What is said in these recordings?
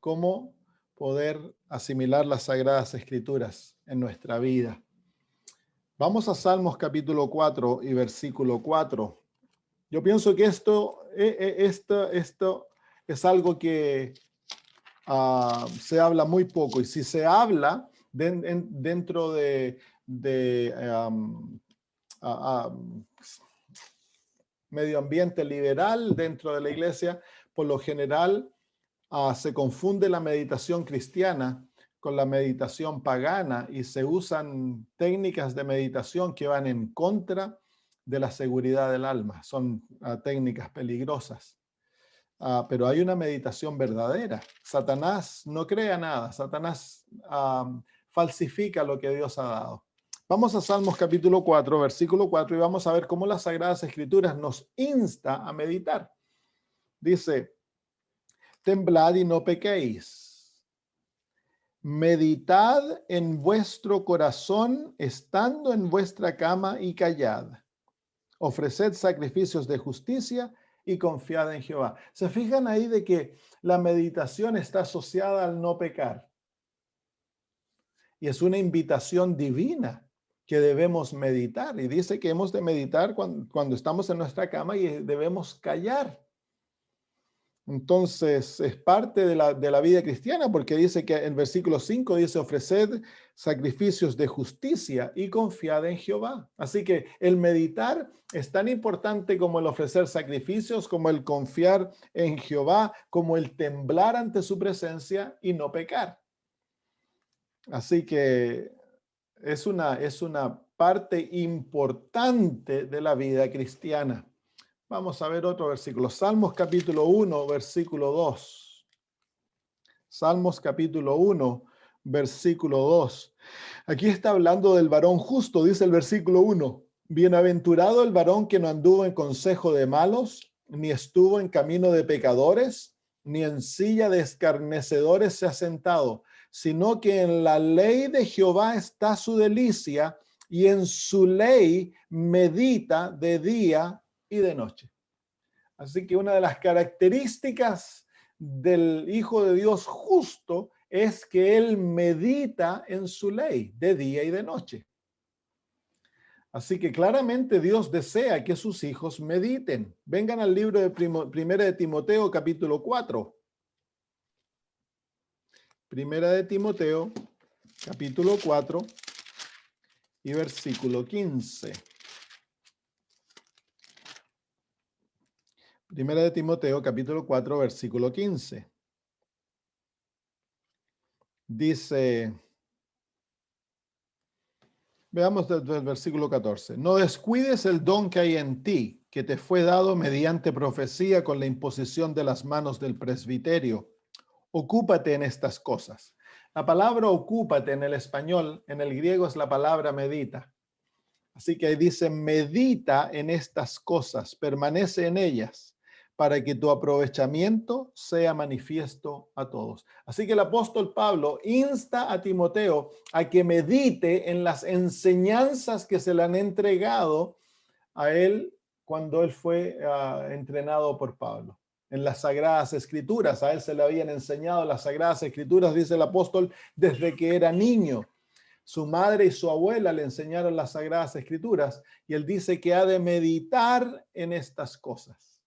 cómo poder asimilar las Sagradas Escrituras en nuestra vida. Vamos a Salmos capítulo 4 y versículo 4. Yo pienso que esto es algo que se habla muy poco, y si se habla dentro de medio ambiente liberal dentro de la iglesia, por lo general se confunde la meditación cristiana con la meditación pagana y se usan técnicas de meditación que van en contra de la seguridad del alma. Son técnicas peligrosas. Pero hay una meditación verdadera. Satanás no crea nada. Satanás falsifica lo que Dios ha dado. Vamos a Salmos capítulo 4, versículo 4, y vamos a ver cómo las Sagradas Escrituras nos insta a meditar. Dice: temblad y no pequéis. Meditad en vuestro corazón, estando en vuestra cama, y callad. Ofreced sacrificios de justicia y confiad en Jehová. ¿Se fijan ahí de que la meditación está asociada al no pecar? Y es una invitación divina que debemos meditar. Y dice que hemos de meditar cuando estamos en nuestra cama y debemos callar. Entonces, es parte de la vida cristiana, porque dice que en versículo 5 dice: ofreced sacrificios de justicia y confiad en Jehová. Así que el meditar es tan importante como el ofrecer sacrificios, como el confiar en Jehová, como el temblar ante su presencia y no pecar. Así que es una parte importante de la vida cristiana. Vamos a ver otro versículo. Salmos capítulo 1, versículo 2. Salmos capítulo 1, versículo 2. Aquí está hablando del varón justo, dice el versículo 1. Bienaventurado el varón que no anduvo en consejo de malos, ni estuvo en camino de pecadores, ni en silla de escarnecedores se ha sentado, sino que en la ley de Jehová está su delicia, y en su ley medita de día y de noche. Así que una de las características del Hijo de Dios justo es que él medita en su ley de día y de noche. Así que claramente Dios desea que sus hijos mediten. Vengan al libro de Primera de Timoteo, capítulo 4. Primera de Timoteo, capítulo 4 y versículo 15. Primera de Timoteo, capítulo 4, versículo 15. Dice, veamos desde el versículo 14. No descuides el don que hay en ti, que te fue dado mediante profecía con la imposición de las manos del presbiterio. Ocúpate en estas cosas. La palabra ocúpate en el español, en el griego es la palabra medita. Así que ahí dice: medita en estas cosas, permanece en ellas, para que tu aprovechamiento sea manifiesto a todos. Así que el apóstol Pablo insta a Timoteo a que medite en las enseñanzas que se le han entregado a él cuando él fue entrenado por Pablo. En las Sagradas Escrituras, a él se le habían enseñado las Sagradas Escrituras, dice el apóstol, desde que era niño. Su madre y su abuela le enseñaron las Sagradas Escrituras, y él dice que ha de meditar en estas cosas.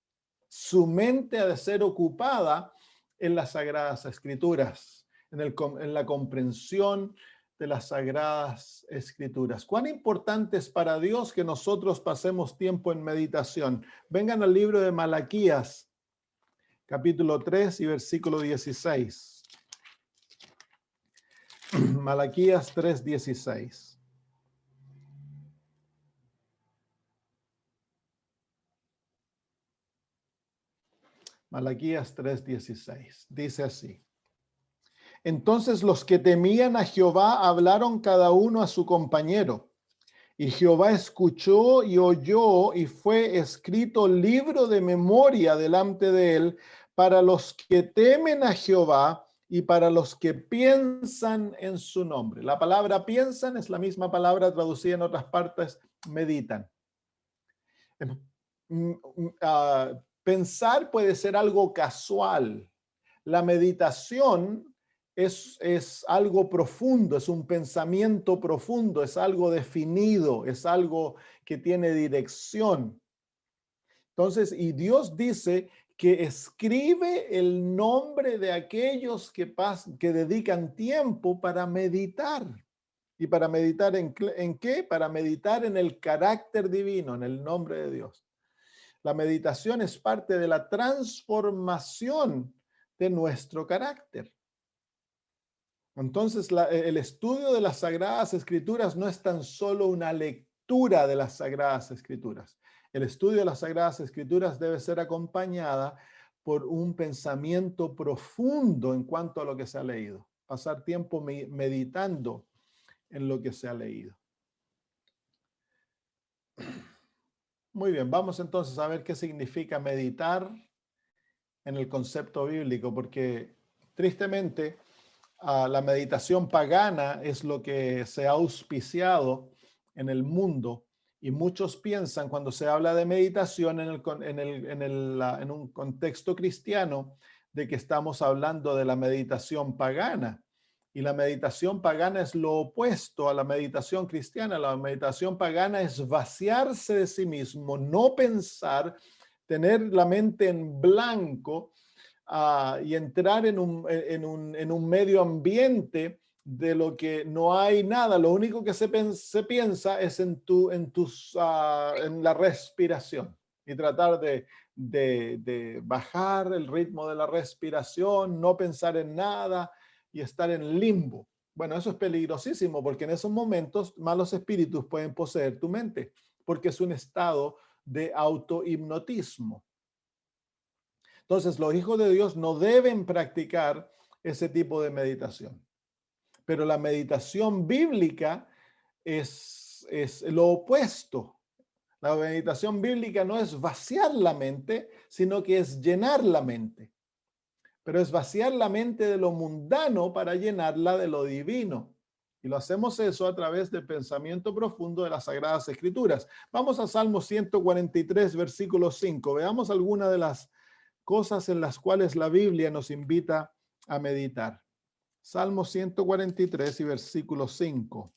Su mente ha de ser ocupada en las Sagradas Escrituras, en la comprensión de las Sagradas Escrituras. ¿Cuán importante es para Dios que nosotros pasemos tiempo en meditación? Vengan al libro de Malaquías, capítulo 3 y versículo 16. Malaquías 3:16. Malaquías 3:16. Dice así: entonces los que temían a Jehová hablaron cada uno a su compañero, y Jehová escuchó y oyó, y fue escrito libro de memoria delante de él para los que temen a Jehová y para los que piensan en su nombre. La palabra piensan es la misma palabra traducida en otras partes, meditan. Pensar puede ser algo casual. La meditación es algo profundo, es un pensamiento profundo, es algo definido, es algo que tiene dirección. Entonces, y Dios dice que escribe el nombre de aquellos que dedican tiempo para meditar. ¿Y para meditar en qué? Para meditar en el carácter divino, en el nombre de Dios. La meditación es parte de la transformación de nuestro carácter. Entonces, el estudio de las Sagradas Escrituras no es tan solo una lectura de las Sagradas Escrituras. El estudio de las Sagradas Escrituras debe ser acompañada por un pensamiento profundo en cuanto a lo que se ha leído. Pasar tiempo meditando en lo que se ha leído. Muy bien, vamos entonces a ver qué significa meditar en el concepto bíblico, porque tristemente la meditación pagana es lo que se ha auspiciado en el mundo y muchos piensan cuando se habla de meditación en un contexto cristiano de que estamos hablando de la meditación pagana. Y la meditación pagana es lo opuesto a la meditación cristiana. La meditación pagana es vaciarse de sí mismo, no pensar, tener la mente en blanco y entrar en un medio ambiente de lo que no hay nada. Lo único que se piensa es en la respiración y tratar de bajar el ritmo de la respiración, no pensar en nada y estar en limbo. Bueno, eso es peligrosísimo porque en esos momentos malos espíritus pueden poseer tu mente porque es un estado de autohipnotismo. Entonces, los hijos de Dios no deben practicar ese tipo de meditación. Pero la meditación bíblica es lo opuesto. La meditación bíblica no es vaciar la mente, sino que es llenar la mente. Pero es vaciar la mente de lo mundano para llenarla de lo divino. Y lo hacemos eso a través del pensamiento profundo de las Sagradas Escrituras. Vamos a Salmo 143, versículo 5. Veamos alguna de las cosas en las cuales la Biblia nos invita a meditar. Salmo 143 y versículo 5.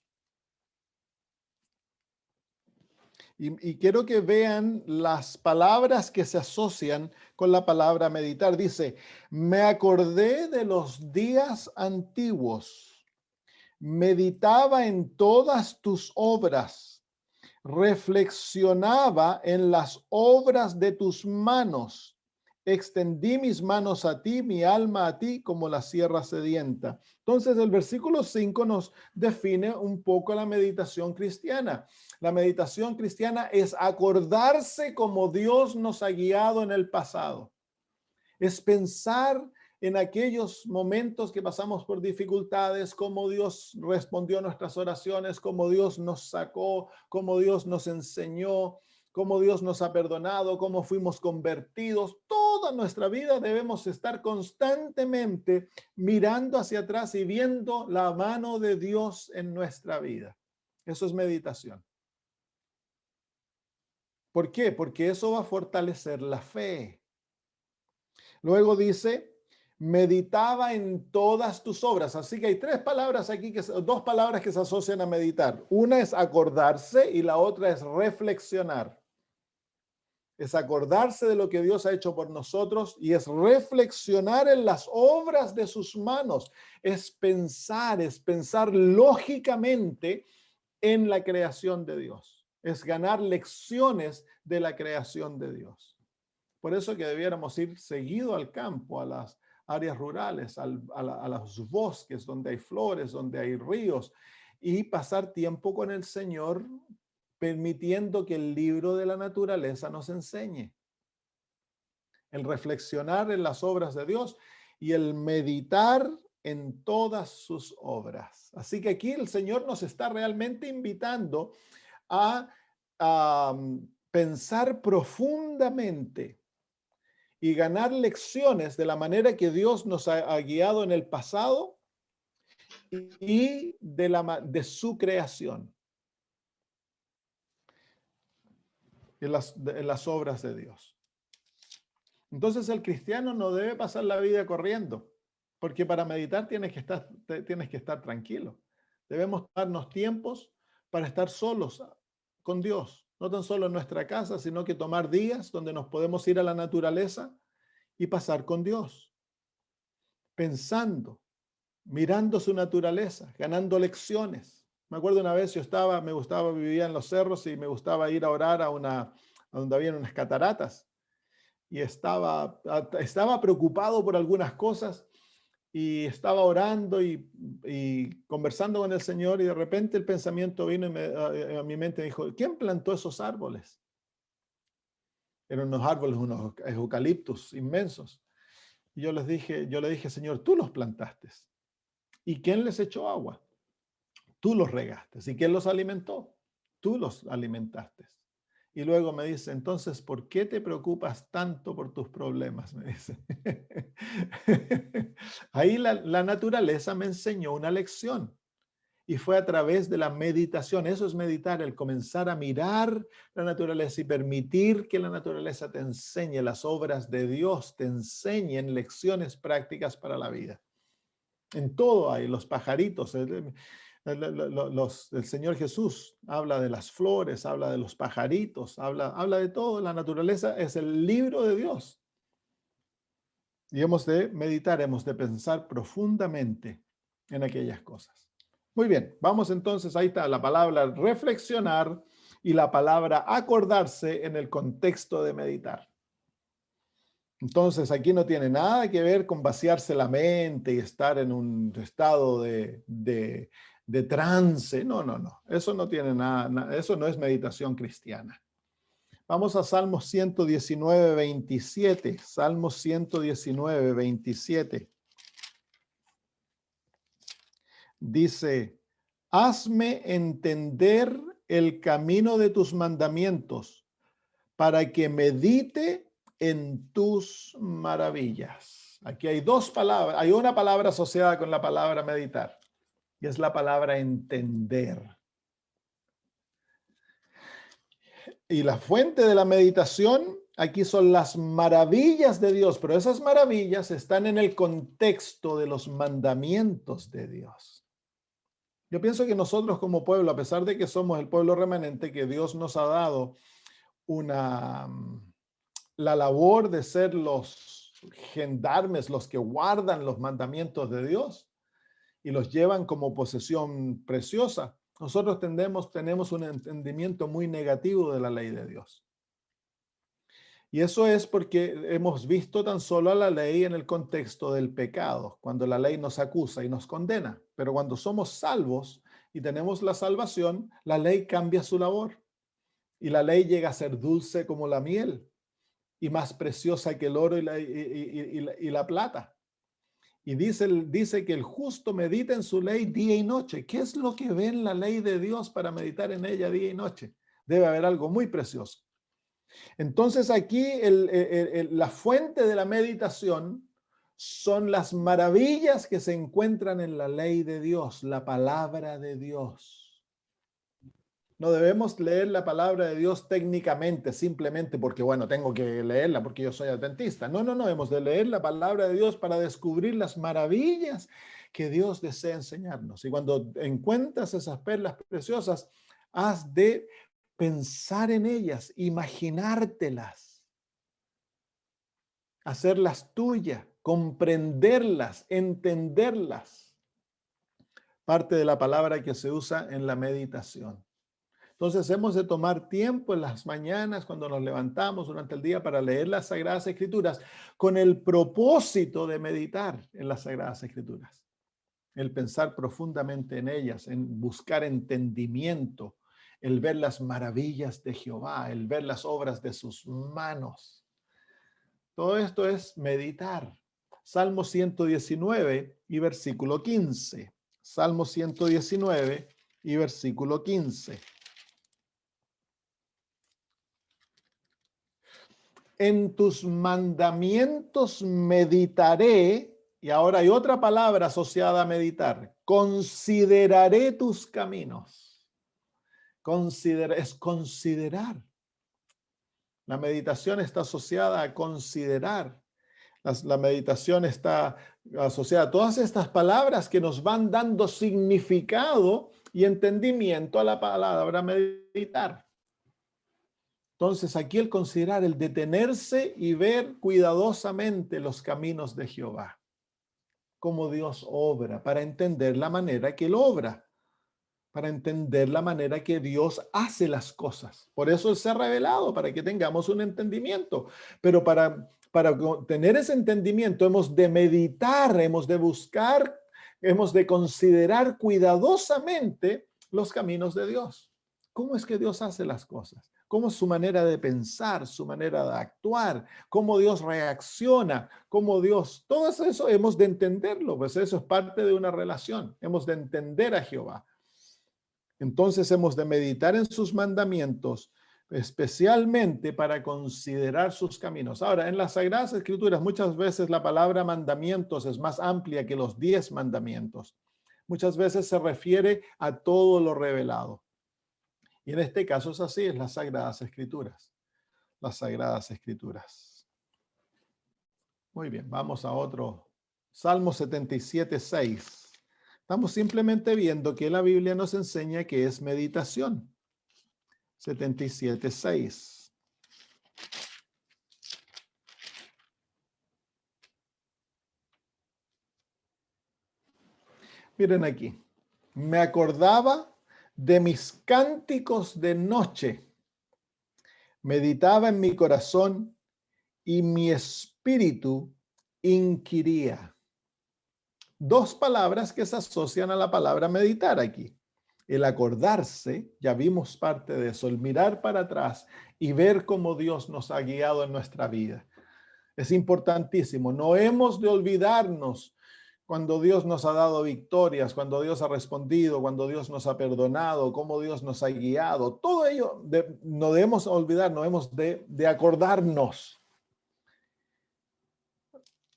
Y quiero que vean las palabras que se asocian con la palabra meditar. Dice, me acordé de los días antiguos, meditaba en todas tus obras, reflexionaba en las obras de tus manos. Extendí mis manos a ti, mi alma a ti, como la sierra sedienta. Entonces, el versículo 5 nos define un poco la meditación cristiana. La meditación cristiana es acordarse como Dios nos ha guiado en el pasado. Es pensar en aquellos momentos que pasamos por dificultades, cómo Dios respondió a nuestras oraciones, cómo Dios nos sacó, cómo Dios nos enseñó, cómo Dios nos ha perdonado, cómo fuimos convertidos. Toda nuestra vida debemos estar constantemente mirando hacia atrás y viendo la mano de Dios en nuestra vida. Eso es meditación. ¿Por qué? Porque eso va a fortalecer la fe. Luego dice, meditaba en todas tus obras. Así que hay dos palabras que se asocian a meditar. Una es acordarse y la otra es reflexionar. Es acordarse de lo que Dios ha hecho por nosotros y es reflexionar en las obras de sus manos. Es pensar lógicamente en la creación de Dios. Es ganar lecciones de la creación de Dios. Por eso que debiéramos ir seguido al campo, a las áreas rurales, a los bosques donde hay flores, donde hay ríos, y pasar tiempo con el Señor, permitiendo que el libro de la naturaleza nos enseñe. El reflexionar en las obras de Dios y el meditar en todas sus obras. Así que aquí el Señor nos está realmente invitando a pensar profundamente y ganar lecciones de la manera que Dios nos ha guiado en el pasado y de su creación, en las obras de Dios. Entonces el cristiano no debe pasar la vida corriendo, porque para meditar tienes que estar tranquilo. Debemos darnos tiempos para estar solos con Dios, no tan solo en nuestra casa, sino que tomar días donde nos podemos ir a la naturaleza y pasar con Dios, pensando, mirando su naturaleza, ganando lecciones. Me acuerdo una vez vivía en los cerros y me gustaba ir a orar a donde había unas cataratas y estaba preocupado por algunas cosas y estaba orando y conversando con el Señor y de repente el pensamiento vino a mi mente y me dijo, ¿quién plantó esos árboles? Eran unos árboles, unos eucaliptus inmensos. Y yo le dije, Señor, tú los plantaste. ¿Y quién les echó agua? Tú los regaste. ¿Y quién los alimentó? Tú los alimentaste. Y luego me dice, entonces, ¿por qué te preocupas tanto por tus problemas? Me dice. Ahí la naturaleza me enseñó una lección. Y fue a través de la meditación. Eso es meditar, el comenzar a mirar la naturaleza y permitir que la naturaleza te enseñe las obras de Dios, te enseñen lecciones prácticas para la vida. En todo hay los pajaritos. El Señor Jesús habla de las flores, habla de los pajaritos, habla de todo. La naturaleza es el libro de Dios. Y hemos de meditar, hemos de pensar profundamente en aquellas cosas. Muy bien, vamos entonces, ahí está la palabra reflexionar y la palabra acordarse en el contexto de meditar. Entonces, aquí no tiene nada que ver con vaciarse la mente y estar en un estado de trance. No, no, no. Eso no tiene nada, eso no es meditación cristiana. Vamos a Salmos 119, 27. Salmos 119, 27. Dice, hazme entender el camino de tus mandamientos para que medite en tus maravillas. Aquí hay dos palabras, hay una palabra asociada con la palabra meditar y es la palabra entender. Y la fuente de la meditación aquí son las maravillas de Dios, pero esas maravillas están en el contexto de los mandamientos de Dios. Yo pienso que nosotros como pueblo, a pesar de que somos el pueblo remanente, que Dios nos ha dado la labor de ser los gendarmes, los que guardan los mandamientos de Dios y los llevan como posesión preciosa, nosotros tenemos un entendimiento muy negativo de la ley de Dios. Y eso es porque hemos visto tan solo a la ley en el contexto del pecado, cuando la ley nos acusa y nos condena. Pero cuando somos salvos y tenemos la salvación, la ley cambia su labor. Y la ley llega a ser dulce como la miel y más preciosa que el oro y la plata. Y dice que el justo medita en su ley día y noche. ¿Qué es lo que ve en la ley de Dios para meditar en ella día y noche? Debe haber algo muy precioso. Entonces aquí la fuente de la meditación son las maravillas que se encuentran en la ley de Dios, la palabra de Dios. No debemos leer la palabra de Dios técnicamente, simplemente porque, bueno, tengo que leerla porque yo soy adventista. No, no, no, hemos de leer la palabra de Dios para descubrir las maravillas que Dios desea enseñarnos. Y cuando encuentras esas perlas preciosas, has de pensar en ellas, imaginártelas, hacerlas tuyas, comprenderlas, entenderlas. Parte de la palabra que se usa en la meditación. Entonces hemos de tomar tiempo en las mañanas cuando nos levantamos durante el día para leer las Sagradas Escrituras con el propósito de meditar en las Sagradas Escrituras, el pensar profundamente en ellas, en buscar entendimiento, el ver las maravillas de Jehová, el ver las obras de sus manos. Todo esto es meditar. Salmo 119 y versículo 15. Salmo 119 y versículo 15. En tus mandamientos meditaré, y ahora hay otra palabra asociada a meditar, consideraré tus caminos. Es considerar. La meditación está asociada a considerar. La meditación está asociada a todas estas palabras que nos van dando significado y entendimiento a la palabra meditar. Entonces, aquí el considerar, el detenerse y ver cuidadosamente los caminos de Jehová, cómo Dios obra, para entender la manera que Él obra, para entender la manera que Dios hace las cosas. Por eso Él se ha revelado, para que tengamos un entendimiento. Pero para tener ese entendimiento hemos de meditar, hemos de buscar, hemos de considerar cuidadosamente los caminos de Dios. ¿Cómo es que Dios hace las cosas? ¿Cómo es su manera de pensar, su manera de actuar? ¿Cómo Dios reacciona? ¿Cómo Dios? Todo eso hemos de entenderlo, pues eso es parte de una relación. Hemos de entender a Jehová. Entonces hemos de meditar en sus mandamientos, especialmente para considerar sus caminos. Ahora, en las Sagradas Escrituras muchas veces la palabra mandamientos es más amplia que los 10 mandamientos. Muchas veces se refiere a todo lo revelado. Y en este caso es así, es las Sagradas Escrituras. Las Sagradas Escrituras. Muy bien, vamos a otro. Salmo 77:6. Estamos simplemente viendo que la Biblia nos enseña que es meditación. 77:6. Miren aquí. Me acordaba de mis cánticos de noche. Meditaba en mi corazón y mi espíritu inquiría. Dos palabras que se asocian a la palabra meditar aquí. El acordarse, ya vimos parte de eso, el mirar para atrás y ver cómo Dios nos ha guiado en nuestra vida. Es importantísimo. No hemos de olvidarnos cuando Dios nos ha dado victorias, cuando Dios ha respondido, cuando Dios nos ha perdonado, cómo Dios nos ha guiado. Todo ello no debemos olvidar, no hemos de acordarnos.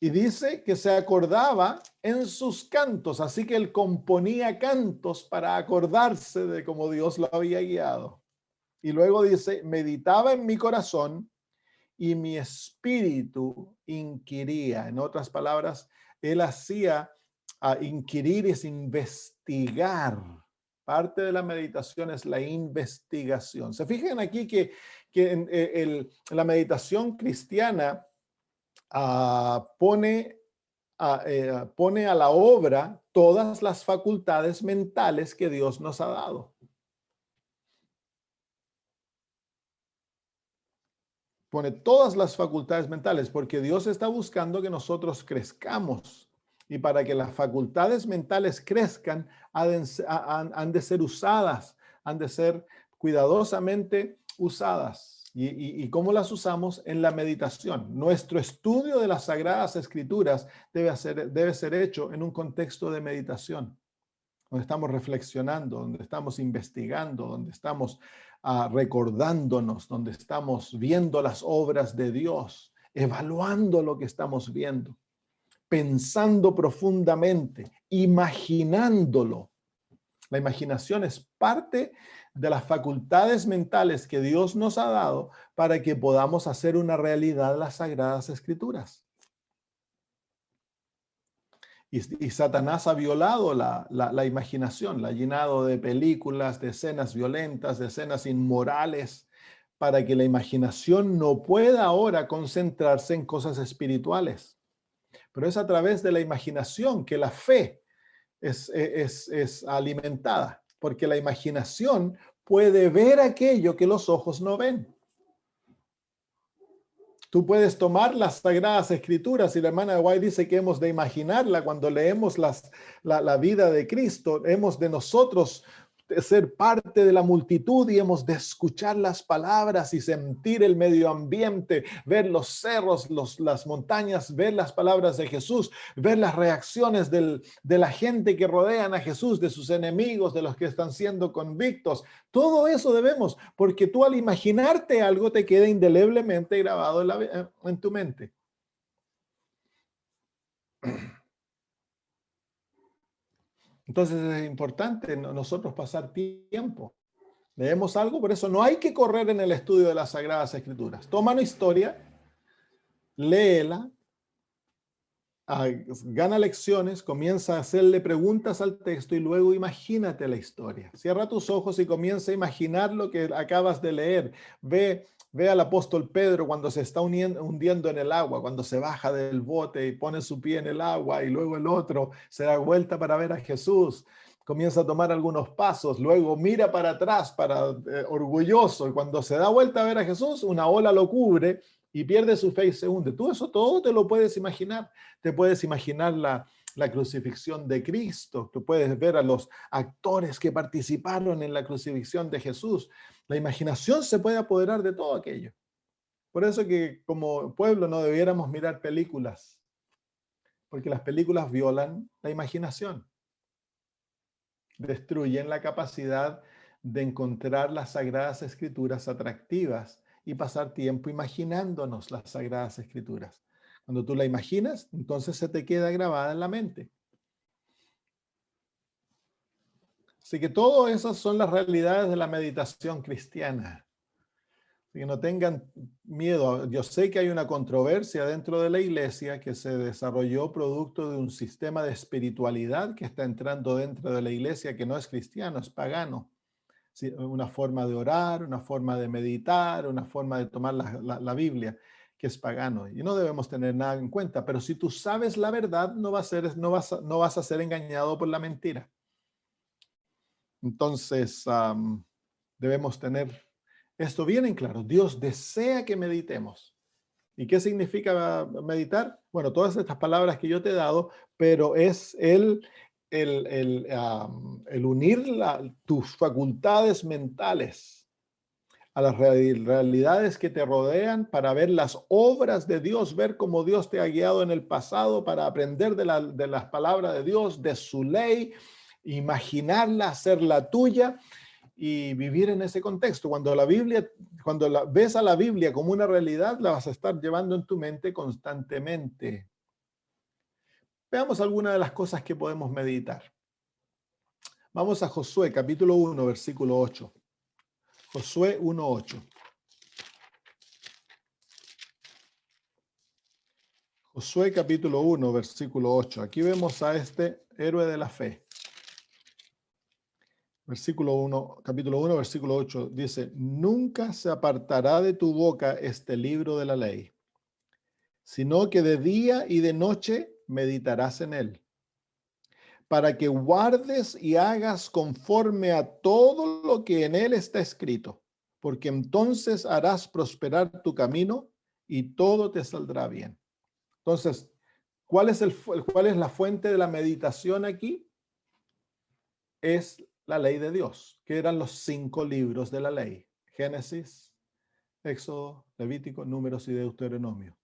Y dice que se acordaba en sus cantos, así que él componía cantos para acordarse de cómo Dios lo había guiado. Y luego dice, meditaba en mi corazón y mi espíritu inquiría. En otras palabras, él hacía inquirir es investigar. Parte de la meditación es la investigación. Se fijan aquí que la meditación cristiana pone a la obra todas las facultades mentales que Dios nos ha dado. Pone todas las facultades mentales porque Dios está buscando que nosotros crezcamos. Y para que las facultades mentales crezcan, han de ser usadas, han de ser cuidadosamente usadas. ¿Y cómo las usamos? En la meditación. Nuestro estudio de las Sagradas Escrituras debe ser hecho en un contexto de meditación, donde estamos reflexionando, donde estamos investigando, donde estamos recordándonos, donde estamos viendo las obras de Dios, evaluando lo que estamos viendo, pensando profundamente, imaginándolo. La imaginación es parte de las facultades mentales que Dios nos ha dado para que podamos hacer una realidad las Sagradas Escrituras. Y Satanás ha violado la imaginación, la ha llenado de películas, de escenas violentas, de escenas inmorales, para que la imaginación no pueda ahora concentrarse en cosas espirituales. Pero es a través de la imaginación que la fe es alimentada, porque la imaginación puede ver aquello que los ojos no ven. Tú puedes tomar las Sagradas Escrituras y la hermana White dice que hemos de imaginarla cuando leemos la vida de Cristo. Hemos de nosotros ser parte de la multitud y hemos de escuchar las palabras y sentir el medio ambiente, ver los cerros, las montañas, ver las palabras de Jesús, ver las reacciones de la gente que rodean a Jesús, de sus enemigos, de los que están siendo convictos. Todo eso debemos, porque tú al imaginarte algo te queda indeleblemente grabado en tu mente. Entonces es importante nosotros pasar tiempo Leemos algo, por eso no hay que correr en el estudio de las Sagradas Escrituras. Toma una historia, léela, gana lecciones, comienza a hacerle preguntas al texto y luego imagínate la historia. Cierra tus ojos y comienza a imaginar lo que acabas de leer. Ve al apóstol Pedro cuando se está hundiendo en el agua, cuando se baja del bote y pone su pie en el agua y luego el otro se da vuelta para ver a Jesús. Comienza a tomar algunos pasos, luego mira para atrás, orgulloso, y cuando se da vuelta a ver a Jesús, una ola lo cubre y pierde su fe y se hunde. Tú eso todo te lo puedes imaginar. Te puedes imaginar la crucifixión de Cristo. Tú puedes ver a los actores que participaron en la crucifixión de Jesús. La imaginación se puede apoderar de todo aquello. Por eso que como pueblo no debiéramos mirar películas, porque las películas violan la imaginación, destruyen la capacidad de encontrar las Sagradas Escrituras atractivas y pasar tiempo imaginándonos las Sagradas Escrituras. Cuando tú la imaginas, entonces se te queda grabada en la mente. Así que todas esas son las realidades de la meditación cristiana. Así que no tengan miedo. Yo sé que hay una controversia dentro de la iglesia que se desarrolló producto de un sistema de espiritualidad que está entrando dentro de la iglesia que no es cristiano, es pagano. Sí, una forma de orar, una forma de meditar, una forma de tomar la Biblia, que es pagano. Y no debemos tener nada en cuenta. Pero si tú sabes la verdad, no vas a ser engañado por la mentira. Entonces, debemos tener esto bien en claro. Dios desea que meditemos. ¿Y qué significa meditar? Bueno, todas estas palabras que yo te he dado, pero es el unir tus facultades mentales a las realidades que te rodean para ver las obras de Dios, ver cómo Dios te ha guiado en el pasado, para aprender de las palabras de Dios, de su ley, imaginarla, hacerla tuya y vivir en ese contexto. Cuando ves a la Biblia como una realidad, la vas a estar llevando en tu mente constantemente. Veamos algunas de las cosas que podemos meditar. Vamos a Josué, capítulo 1, versículo 8. Josué 1:8. Josué capítulo 1, versículo 8. Aquí vemos a este héroe de la fe. Capítulo 1, versículo 8 dice: nunca se apartará de tu boca este libro de la ley, sino que de día y de noche meditarás en él, para que guardes y hagas conforme a todo lo que en él está escrito, porque entonces harás prosperar tu camino y todo te saldrá bien. Entonces, ¿cuál es la fuente de la meditación aquí? Es la ley de Dios, que eran los 5 libros de la ley: Génesis, Éxodo, Levítico, Números y Deuteronomio.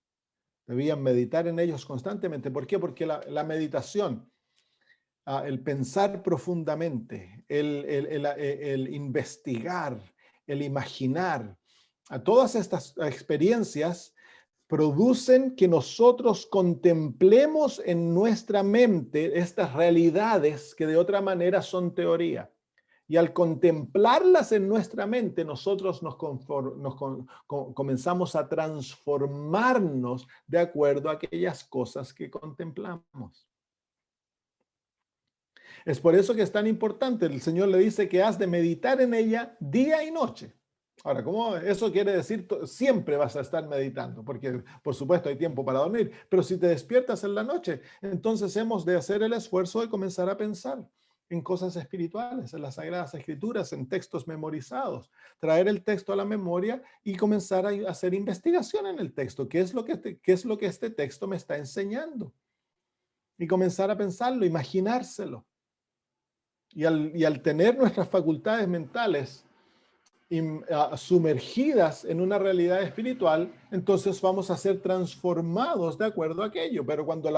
Debían meditar en ellos constantemente. ¿Por qué? Porque la meditación, el pensar profundamente, el investigar, el imaginar, a todas estas experiencias producen que nosotros contemplemos en nuestra mente estas realidades que de otra manera son teoría. Y al contemplarlas en nuestra mente, nosotros comenzamos a transformarnos de acuerdo a aquellas cosas que contemplamos. Es por eso que es tan importante. El Señor le dice que has de meditar en ella día y noche. Ahora, ¿cómo eso quiere decir? Siempre vas a estar meditando, porque por supuesto hay tiempo para dormir, pero si te despiertas en la noche, entonces hemos de hacer el esfuerzo de comenzar a pensar en cosas espirituales, en las Sagradas Escrituras, en textos memorizados, traer el texto a la memoria y comenzar a hacer investigación en el texto. ¿Qué es lo que este texto me está enseñando? Y comenzar a pensarlo, imaginárselo. Y al tener nuestras facultades mentales sumergidas en una realidad espiritual, entonces vamos a ser transformados de acuerdo a aquello. Pero cuando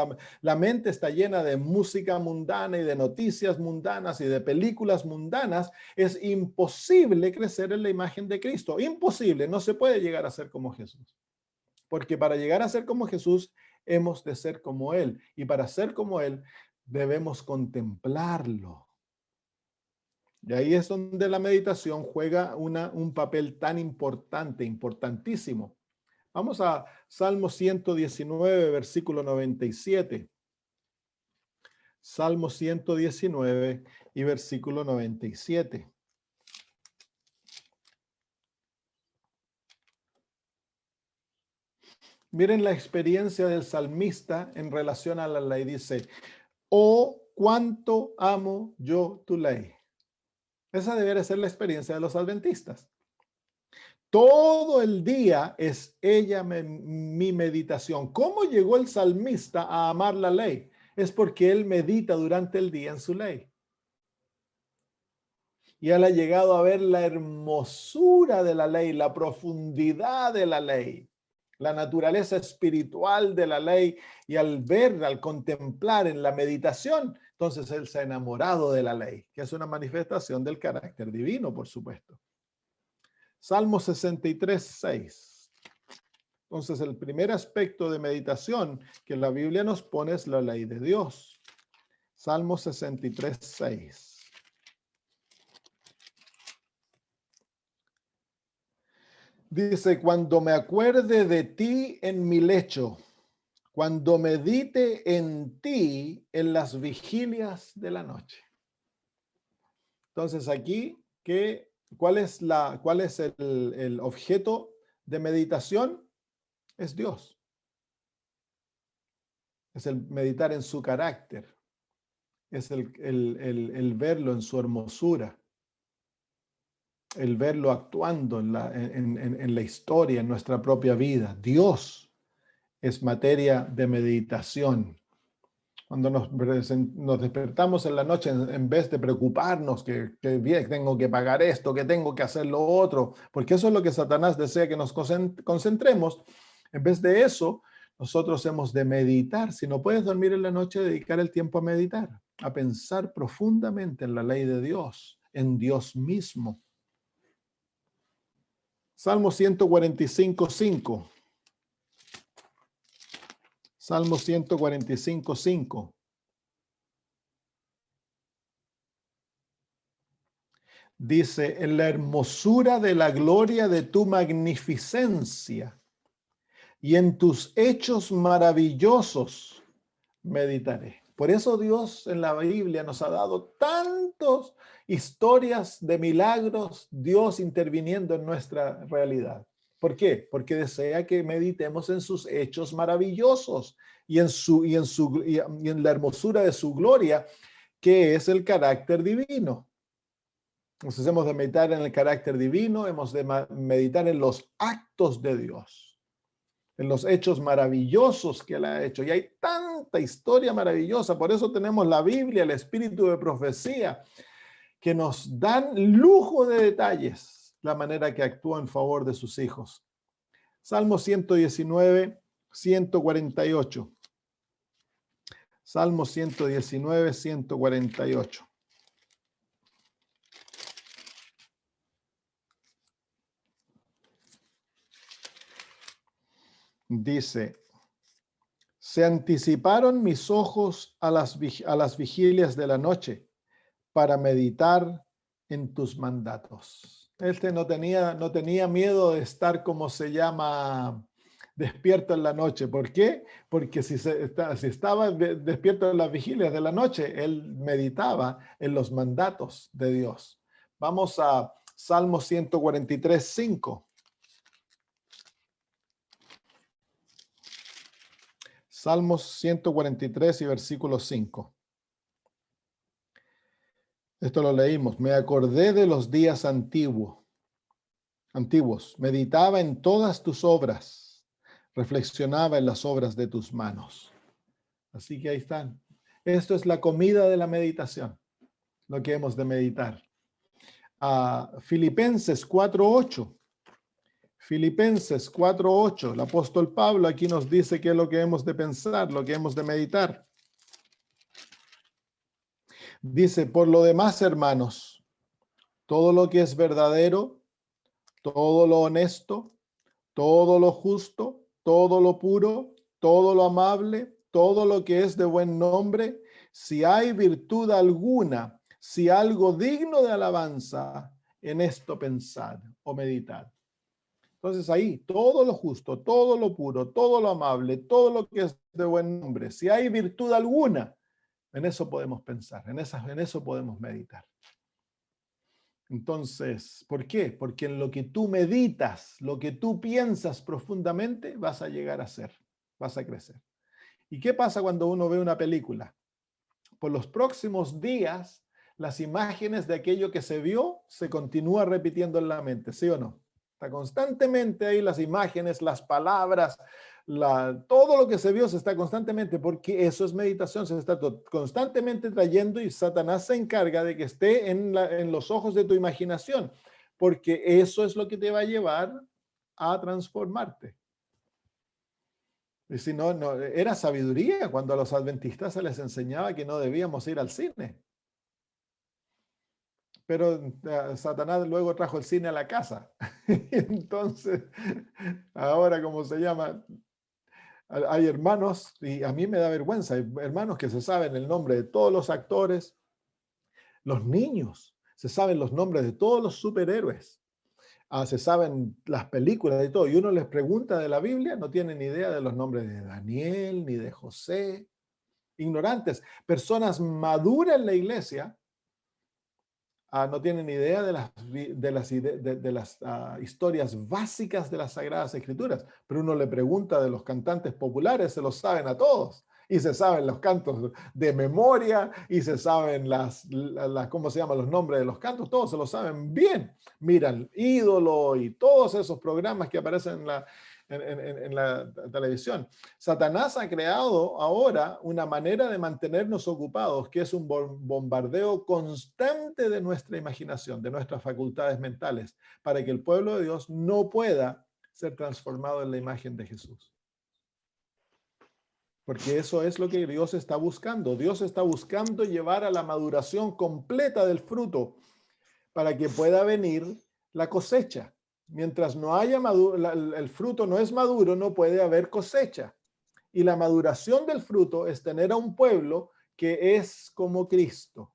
la mente está llena de música mundana y de noticias mundanas y de películas mundanas, es imposible crecer en la imagen de Cristo. Imposible, no se puede llegar a ser como Jesús. Porque para llegar a ser como Jesús, hemos de ser como Él. Y para ser como Él, debemos contemplarlo. Y ahí es donde la meditación juega un papel tan importante, importantísimo. Vamos a Salmo 119, versículo 97. Salmo 119 y versículo 97. Miren la experiencia del salmista en relación a la ley. Dice, oh, cuánto amo yo tu ley. Esa debería ser la experiencia de los adventistas. Todo el día es ella mi meditación. ¿Cómo llegó el salmista a amar la ley? Es porque él medita durante el día en su ley. Y él ha llegado a ver la hermosura de la ley, la profundidad de la ley, la naturaleza espiritual de la ley. Y al ver, al contemplar en la meditación, entonces él se ha enamorado de la ley, que es una manifestación del carácter divino, por supuesto. Salmo 63, 6. Entonces, el primer aspecto de meditación que la Biblia nos pone es la ley de Dios. Salmo 63, 6. Dice, cuando me acuerde de ti en mi lecho, cuando medite en ti en las vigilias de la noche. Entonces, aquí, ¿cuál es el objeto de meditación? Es Dios. Es el meditar en su carácter. Es el verlo en su hermosura. El verlo actuando en la historia, en nuestra propia vida. Dios es materia de meditación. Cuando nos despertamos en la noche, en vez de preocuparnos que bien, tengo que pagar esto, que tengo que hacer lo otro, porque eso es lo que Satanás desea que nos concentremos, en vez de eso, nosotros hemos de meditar. Si no puedes dormir en la noche, dedicar el tiempo a meditar, a pensar profundamente en la ley de Dios, en Dios mismo. Salmo 145, 5. Salmo 145, 5. Dice, en la hermosura de la gloria de tu magnificencia y en tus hechos maravillosos meditaré. Por eso Dios en la Biblia nos ha dado tantas historias de milagros, Dios interviniendo en nuestra realidad. ¿Por qué? Porque desea que meditemos en sus hechos maravillosos y en la hermosura de su gloria, que es el carácter divino. Entonces hemos de meditar en el carácter divino, hemos de meditar en los actos de Dios, en los hechos maravillosos que Él ha hecho. Y hay tanta historia maravillosa, por eso tenemos la Biblia, el espíritu de profecía, que nos dan lujo de detalles, la manera que actúa en favor de sus hijos. Salmo 119, 148. Salmo 119, 148. Dice, se anticiparon mis ojos a las vigilias de la noche para meditar en tus mandatos. Este no tenía miedo de estar, como se llama, despierto en la noche. ¿Por qué? Porque si estaba despierto en las vigilias de la noche, él meditaba en los mandatos de Dios. Vamos a Salmo 143, 5. Salmos 143 y versículo 5. Esto lo leímos. Me acordé de los días antiguos. Meditaba en todas tus obras. Reflexionaba en las obras de tus manos. Así que ahí están. Esto es la comida de la meditación, lo que hemos de meditar. Filipenses 4:8. Filipenses 4:8. El apóstol Pablo aquí nos dice qué es lo que hemos de pensar, lo que hemos de meditar. Dice, por lo demás, hermanos, todo lo que es verdadero, todo lo honesto, todo lo justo, todo lo puro, todo lo amable, todo lo que es de buen nombre, si hay virtud alguna, si algo digno de alabanza, en esto pensad o meditad. Entonces ahí, todo lo justo, todo lo puro, todo lo amable, todo lo que es de buen nombre, si hay virtud alguna, en eso podemos pensar, en eso podemos meditar. Entonces, ¿por qué? Porque en lo que tú meditas, lo que tú piensas profundamente, vas a llegar a ser, vas a crecer. ¿Y qué pasa cuando uno ve una película? Por los próximos días, las imágenes de aquello que se vio se continúa repitiendo en la mente, ¿sí o no? Está constantemente ahí las imágenes, las palabras, todo lo que se vio se está constantemente, porque eso es meditación, se está constantemente trayendo y Satanás se encarga de que esté en los ojos de tu imaginación, porque eso es lo que te va a llevar a transformarte. Y si no, era sabiduría cuando a los adventistas se les enseñaba que no debíamos ir al cine. Pero Satanás luego trajo el cine a la casa. Entonces, ahora, ¿cómo se llama? Hay hermanos, y a mí me da vergüenza, hay hermanos que se saben el nombre de todos los actores, los niños, se saben los nombres de todos los superhéroes, se saben las películas y todo, y uno les pregunta de la Biblia, no tienen idea de los nombres de Daniel ni de José, ignorantes, personas maduras en la iglesia, no tienen idea de las historias básicas de las Sagradas Escrituras, pero uno le pregunta de los cantantes populares, se los saben a todos, y se saben los cantos de memoria, y se saben ¿cómo se llaman los nombres de los cantos? Todos se los saben bien. Miran Ídolo y todos esos programas que aparecen en la televisión. Satanás ha creado ahora una manera de mantenernos ocupados, que es un bombardeo constante de nuestra imaginación, de nuestras facultades mentales, para que el pueblo de Dios no pueda ser transformado en la imagen de Jesús. Porque eso es lo que Dios está buscando. Dios está buscando llevar a la maduración completa del fruto para que pueda venir la cosecha. Mientras no haya el fruto no es maduro, no puede haber cosecha. Y la maduración del fruto es tener a un pueblo que es como Cristo.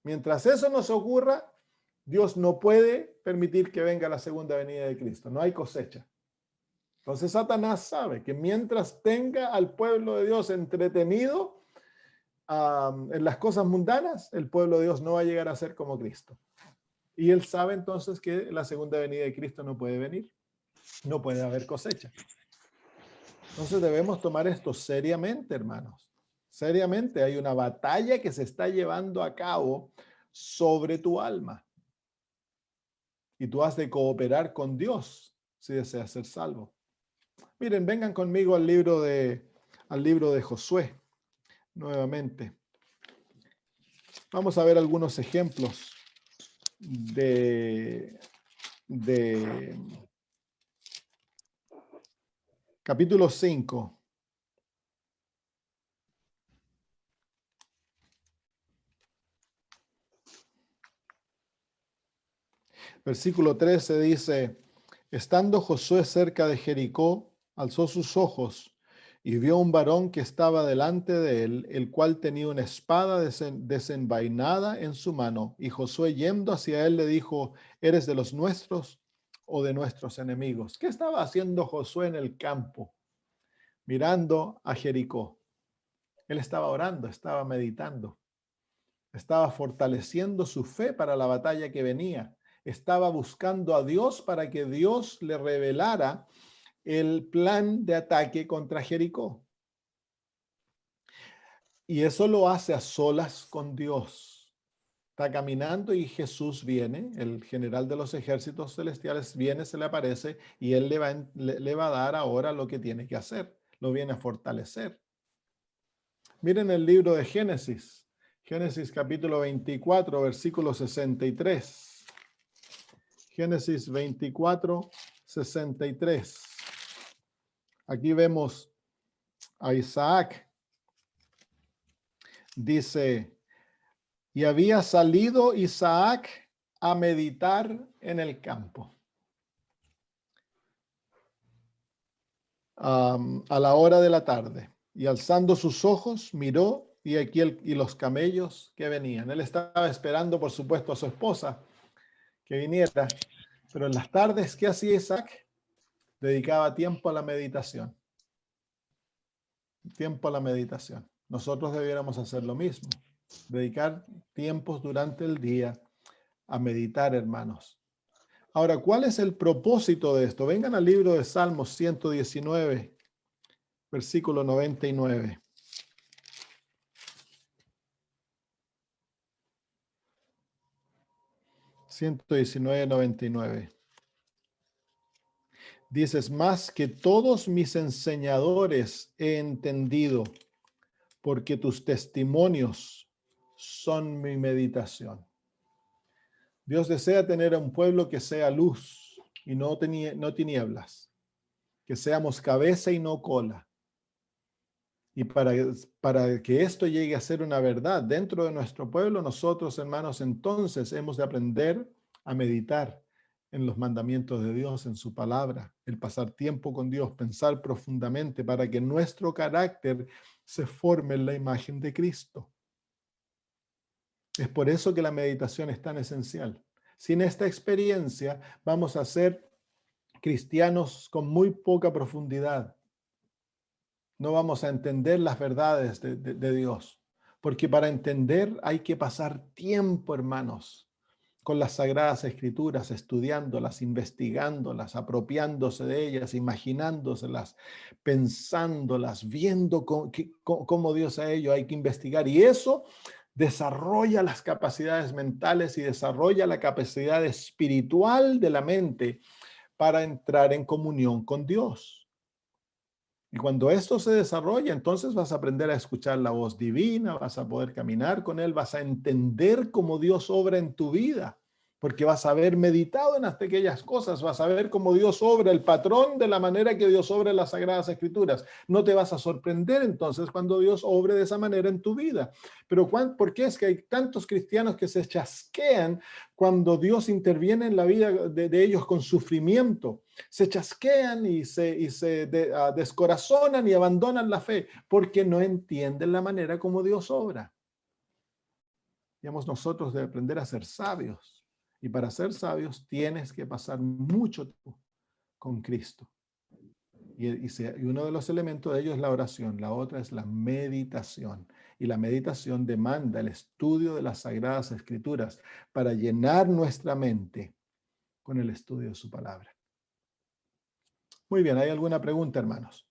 Mientras eso no se ocurra, Dios no puede permitir que venga la segunda venida de Cristo. No hay cosecha. Entonces Satanás sabe que mientras tenga al pueblo de Dios entretenido en las cosas mundanas, el pueblo de Dios no va a llegar a ser como Cristo. Y él sabe entonces que la segunda venida de Cristo no puede venir. No puede haber cosecha. Entonces debemos tomar esto seriamente, hermanos. Seriamente, hay una batalla que se está llevando a cabo sobre tu alma. Y tú has de cooperar con Dios si deseas ser salvo. Miren, vengan conmigo al libro de Josué, nuevamente. Vamos a ver algunos ejemplos de capítulo 5. Versículo 13 dice, estando Josué cerca de Jericó, alzó sus ojos y vio un varón que estaba delante de él, el cual tenía una espada desenvainada en su mano. Y Josué, yendo hacia él, le dijo, ¿eres de los nuestros o de nuestros enemigos? ¿Qué estaba haciendo Josué en el campo, mirando a Jericó? Él estaba orando, estaba meditando, estaba fortaleciendo su fe para la batalla que venía. Estaba buscando a Dios para que Dios le revelara el plan de ataque contra Jericó. Y eso lo hace a solas con Dios. Está caminando y Jesús viene, el general de los ejércitos celestiales viene, se le aparece y él le va a dar ahora lo que tiene que hacer. Lo viene a fortalecer. Miren el libro de Génesis. Génesis capítulo 24, versículo 63. Génesis 24, 63. Aquí vemos a Isaac. Dice, y había salido Isaac a meditar en el campo. A la hora de la tarde. Y alzando sus ojos, miró, y aquí y los camellos que venían. Él estaba esperando, por supuesto, a su esposa que viniera, pero en las tardes, ¿qué hacía Isaac? Dedicaba tiempo a la meditación. Tiempo a la meditación. Nosotros debiéramos hacer lo mismo. Dedicar tiempos durante el día a meditar, hermanos. Ahora, ¿cuál es el propósito de esto? Vengan al libro de Salmos 119, versículo 99. 119:99. Dices, más que todos mis enseñadores he entendido, porque tus testimonios son mi meditación. Dios desea tener a un pueblo que sea luz y no tinieblas, que seamos cabeza y no cola. Y para que esto llegue a ser una verdad dentro de nuestro pueblo, nosotros, hermanos, entonces hemos de aprender a meditar en los mandamientos de Dios, en su palabra, el pasar tiempo con Dios, pensar profundamente para que nuestro carácter se forme en la imagen de Cristo. Es por eso que la meditación es tan esencial. Sin esta experiencia vamos a ser cristianos con muy poca profundidad. No vamos a entender las verdades de Dios, porque para entender hay que pasar tiempo, hermanos, con las Sagradas Escrituras, estudiándolas, investigándolas, apropiándose de ellas, imaginándoselas, pensándolas, viendo cómo Dios ha hecho. Hay que investigar, y eso desarrolla las capacidades mentales y desarrolla la capacidad espiritual de la mente para entrar en comunión con Dios. Y cuando esto se desarrolla, entonces vas a aprender a escuchar la voz divina, vas a poder caminar con Él, vas a entender cómo Dios obra en tu vida, porque vas a haber meditado en aquellas cosas, vas a ver cómo Dios obra, el patrón de la manera que Dios obra en las Sagradas Escrituras. No te vas a sorprender entonces cuando Dios obre de esa manera en tu vida. Pero ¿por qué es que hay tantos cristianos que se chasquean cuando Dios interviene en la vida de ellos con sufrimiento? Se chasquean y se descorazonan y abandonan la fe porque no entienden la manera como Dios obra. Digamos, nosotros de aprender a ser sabios. Y para ser sabios tienes que pasar mucho tiempo con Cristo. Y uno de los elementos de ello es la oración, la otra es la meditación. Y la meditación demanda el estudio de las Sagradas Escrituras para llenar nuestra mente con el estudio de su palabra. Muy bien, ¿hay alguna pregunta, hermanos?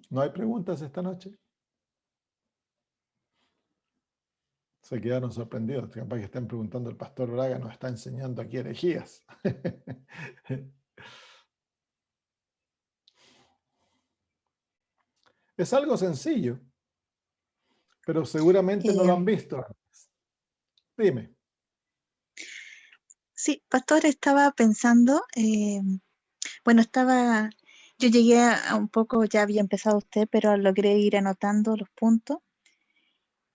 ¿No hay preguntas esta noche? Se quedaron sorprendidos. Capaz que estén preguntando, el pastor Braga nos está enseñando aquí herejías. Es algo sencillo, pero seguramente no lo han visto antes. Dime. Sí, pastor, estaba pensando, yo llegué a un poco, ya había empezado usted, pero logré ir anotando los puntos.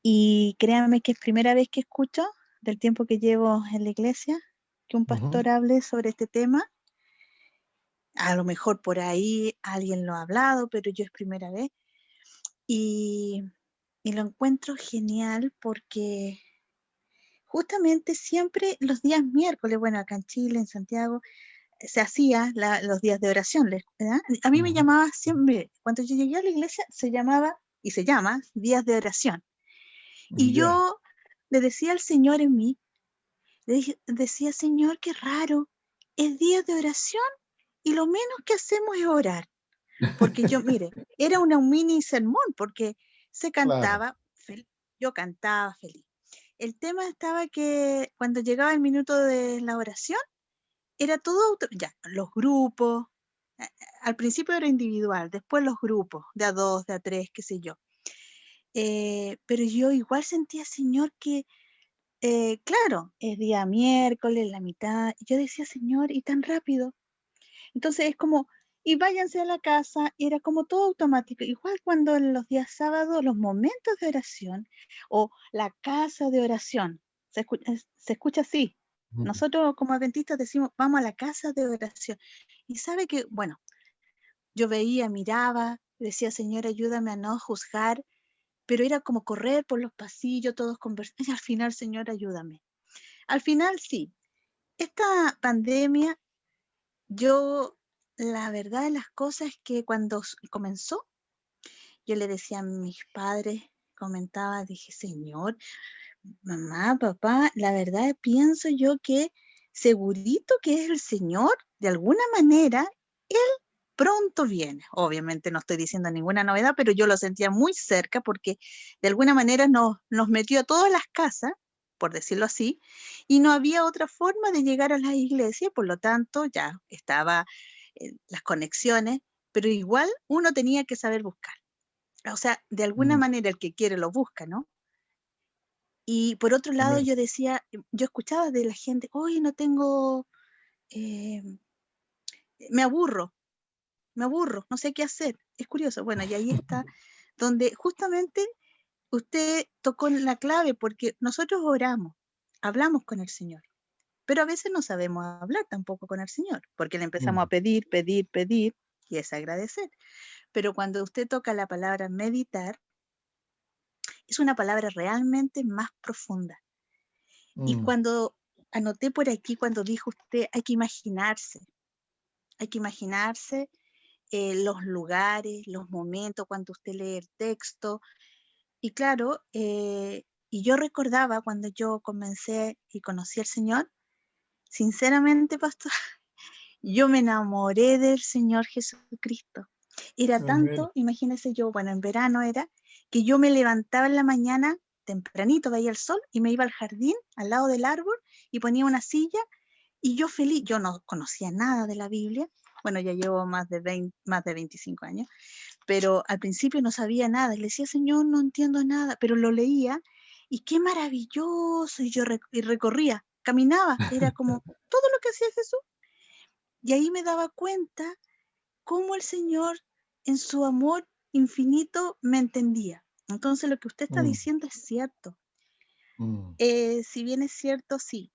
Y créanme que es primera vez que escucho, del tiempo que llevo en la iglesia, que un pastor hable sobre este tema. A lo mejor por ahí alguien lo ha hablado, pero yo es primera vez. Y lo encuentro genial porque justamente siempre los días miércoles, bueno, acá en Chile, en Santiago, se hacía los días de oración, ¿verdad? A mí me llamaba siempre, cuando yo llegué a la iglesia, se llamaba y se llama días de oración. Y yo le decía al Señor en mí, decía, Señor, qué raro, es día de oración y lo menos que hacemos es orar. Porque yo, mire, era un mini sermón, porque se cantaba, Claro. yo cantaba feliz. El tema estaba que cuando llegaba el minuto de la oración, era todo, ya, los grupos, al principio era individual, después los grupos, de a 2, de a 3, qué sé yo. Pero yo igual sentía, Señor, que, claro, es día miércoles, la mitad, y yo decía, Señor, y tan rápido. Entonces es como, y váyanse a la casa, era como todo automático. Igual cuando en los días sábados, los momentos de oración o la casa de oración, se escucha así. Ujú. Nosotros como adventistas decimos, vamos a la casa de oración. Y sabe que, bueno, yo veía, miraba, decía, Señor, ayúdame a no juzgar, pero era como correr por los pasillos, todos conversando, y al final, Señor, ayúdame. Al final, sí, esta pandemia, yo, la verdad de las cosas es que cuando comenzó, yo le decía a mis padres, comentaba, dije, Señor, mamá, papá, la verdad pienso yo que segurito que es el Señor, de alguna manera, Él pronto viene. Obviamente no estoy diciendo ninguna novedad, pero yo lo sentía muy cerca porque de alguna manera nos metió a todas las casas, por decirlo así, y no había otra forma de llegar a la iglesia, por lo tanto ya estaba las conexiones, pero igual uno tenía que saber buscar. O sea, de alguna Mm, manera el que quiere lo busca, ¿no? Y por otro lado amén. yo decía, yo escuchaba de la gente, oye, no tengo, eh, me aburro, me aburro, no sé qué hacer. Es curioso. Bueno, y ahí está donde justamente usted tocó la clave porque nosotros oramos, hablamos con el Señor, pero a veces no sabemos hablar tampoco con el Señor, porque le empezamos a Mm, pedir, pedir, pedir, y es agradecer. Pero cuando usted toca la palabra meditar, es una palabra realmente más profunda. Y mm, cuando anoté por aquí, cuando dijo usted, hay que imaginarse los lugares, los momentos, cuando usted lee el texto. Y claro, y yo recordaba cuando yo comencé y conocí al Señor, sinceramente, pastor, yo me enamoré del Señor Jesucristo. Era amén. tanto, imagínese yo, bueno, en verano era, que yo me levantaba en la mañana tempranito, veía el sol y me iba al jardín, al lado del árbol, y ponía una silla y yo feliz, yo no conocía nada de la Biblia, bueno, ya llevo más de 25 años, pero al principio no sabía nada, le decía, Señor, no entiendo nada, pero lo leía y qué maravilloso, y yo y recorría, caminaba, era como todo lo que hacía Jesús, y ahí me daba cuenta cómo el Señor en su amor infinito me entendía. Entonces lo que usted está Mm, diciendo es cierto. mm, Si bien es cierto, sí,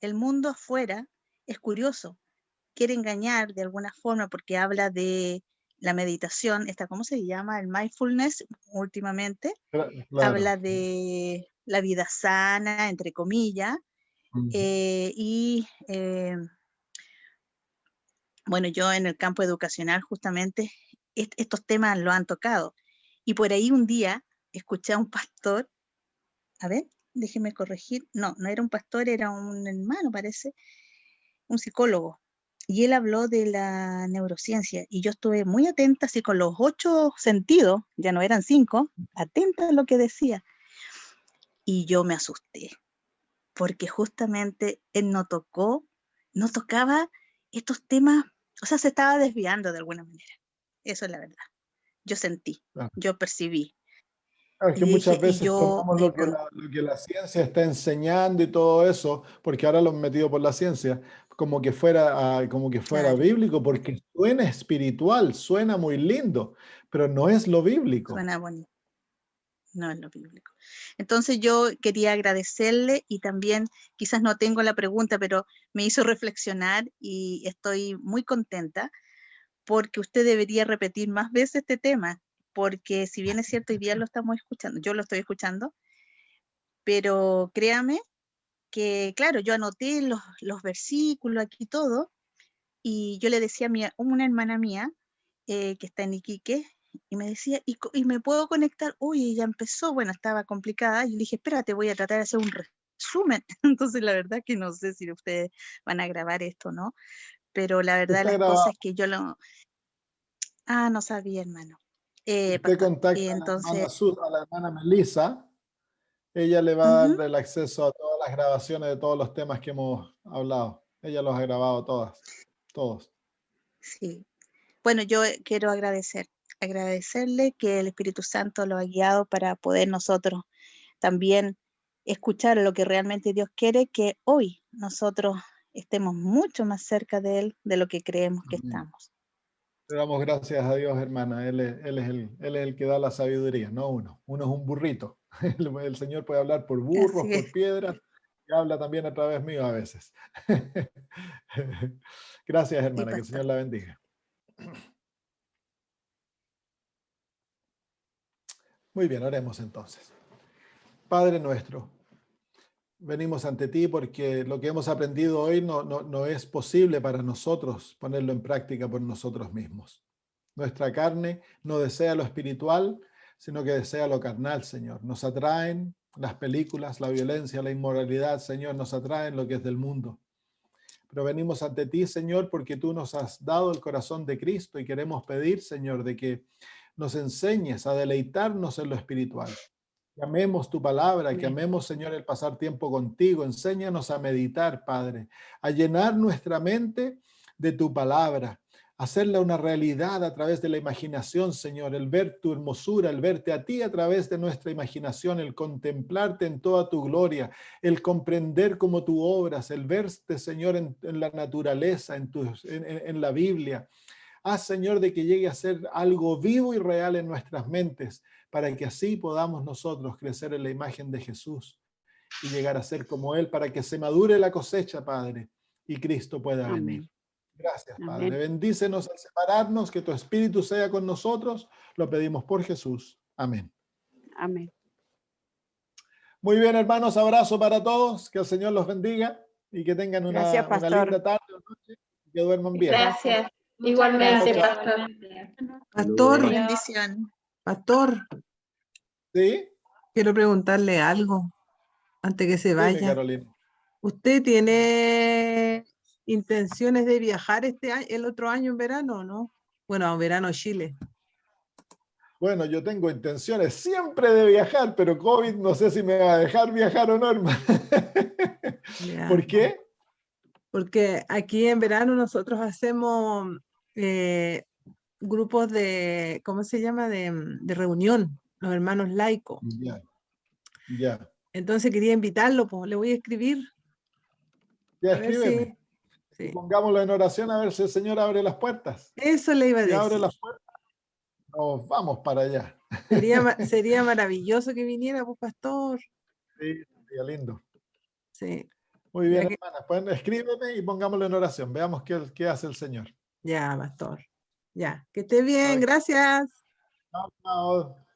el mundo afuera es curioso, quiere engañar de alguna forma porque habla de la meditación, esta, ¿cómo se llama? El mindfulness últimamente, claro. habla de la vida sana, entre comillas, Mm, y bueno, yo en el campo educacional justamente estos temas lo han tocado. Y por ahí un día escuché a un pastor, a ver, déjeme corregir, no, no era un pastor, era un hermano, parece, un psicólogo, y él habló de la neurociencia, y yo estuve muy atenta, así con los 8 sentidos, ya no eran 5, atenta a lo que decía, y yo me asusté, porque justamente él no tocaba estos temas, o sea, se estaba desviando de alguna manera, eso es la verdad, yo sentí, claro. yo percibí, Claro, es y que muchas dije, y veces yo, tomamos lo que la ciencia está enseñando y todo eso, porque ahora lo han metido por la ciencia, como que fuera claro, bíblico, porque suena espiritual, suena muy lindo, pero no es lo bíblico. suena bonito. No es lo bíblico. Entonces yo quería agradecerle y también quizás no tengo la pregunta, pero me hizo reflexionar y estoy muy contenta porque usted debería repetir más veces este tema, porque si bien es cierto, hoy día lo estamos escuchando, yo lo estoy escuchando, pero créame que, claro, yo anoté los versículos aquí todo y yo le decía a una hermana mía que está en Iquique, y me decía, ¿y me puedo conectar? Uy, ya empezó, bueno, estaba complicada, y le dije, espérate, voy a tratar de hacer un resumen. Entonces, la verdad que no sé si ustedes van a grabar esto, ¿no? Pero la verdad de Está las cosas grabado. es que yo lo... Ah, no sabía, hermano. Usted Pastor. Y contacta entonces, A la hermana Melissa, ella le va a ujú, dar el acceso a todas las grabaciones de todos los temas que hemos hablado. Ella los ha grabado todos. sí. Bueno, yo quiero agradecerle que el Espíritu Santo lo ha guiado para poder nosotros también escuchar lo que realmente Dios quiere, que hoy nosotros estemos mucho más cerca de Él de lo que creemos que Amén. estamos. Le damos gracias a Dios, hermana. Él es el que da la sabiduría, no uno. Uno es un burrito. El Señor puede hablar por burros, Así por es. piedras, y habla también a través mío a veces. Gracias, Sí, hermana. Que el pastor. Señor la bendiga. Muy bien, oremos entonces. Padre nuestro, venimos ante ti porque lo que hemos aprendido hoy no es posible para nosotros ponerlo en práctica por nosotros mismos. Nuestra carne no desea lo espiritual, sino que desea lo carnal, Señor. Nos atraen las películas, la violencia, la inmoralidad, Señor, nos atraen lo que es del mundo. Pero venimos ante ti, Señor, porque tú nos has dado el corazón de Cristo y queremos pedir, Señor, de que nos enseñes a deleitarnos en lo espiritual. Que amemos tu palabra, que Amén. amemos, Señor, el pasar tiempo contigo. Enséñanos a meditar, Padre, a llenar nuestra mente de tu palabra, hacerla una realidad a través de la imaginación, Señor, el ver tu hermosura, el verte a ti a través de nuestra imaginación, el contemplarte en toda tu gloria, el comprender cómo tú obras, el verte, Señor, en la naturaleza, en la Biblia. Haz, Señor, de que llegue a ser algo vivo y real en nuestras mentes, para que así podamos nosotros crecer en la imagen de Jesús y llegar a ser como Él, para que se madure la cosecha, Padre, y Cristo pueda venir. Amén. Gracias, Padre. Amén. Bendícenos al separarnos, que tu Espíritu sea con nosotros. Lo pedimos por Jesús. Amén. Amén. Muy bien, hermanos, abrazo para todos. Que el Señor los bendiga y que tengan Gracias, una pastor. linda tarde o noche y que duerman bien. Gracias. Igualmente, Chao, chao. pastor. Pastor, Bendición. pastor, ¿Sí? quiero preguntarle algo antes que se Dime, vaya. Carolina. ¿Usted tiene intenciones de viajar este año, el otro año en verano o no? Bueno, en verano Chile. Bueno, yo tengo intenciones siempre de viajar, pero COVID no sé si me va a dejar viajar o no, hermano. Ya. ¿Por qué? Porque aquí en verano nosotros hacemos grupos de, ¿cómo se llama? De reunión, los hermanos laicos. Ya, ya. Entonces quería invitarlo, pues le voy a escribir. Ya A ver escríbeme. si. Y pongámoslo en oración a ver si el Señor abre las puertas. Eso le iba a Si abre decir. las puertas, nos vamos para allá. Sería maravilloso que viniera, pues, pastor. Sí, sería lindo. Sí, Muy ya bien, que- hermana. Pues escríbeme y pongámoslo en oración. Veamos qué hace el Señor. ya, pastor. Ya, que esté bien, Chao, gracias. chao.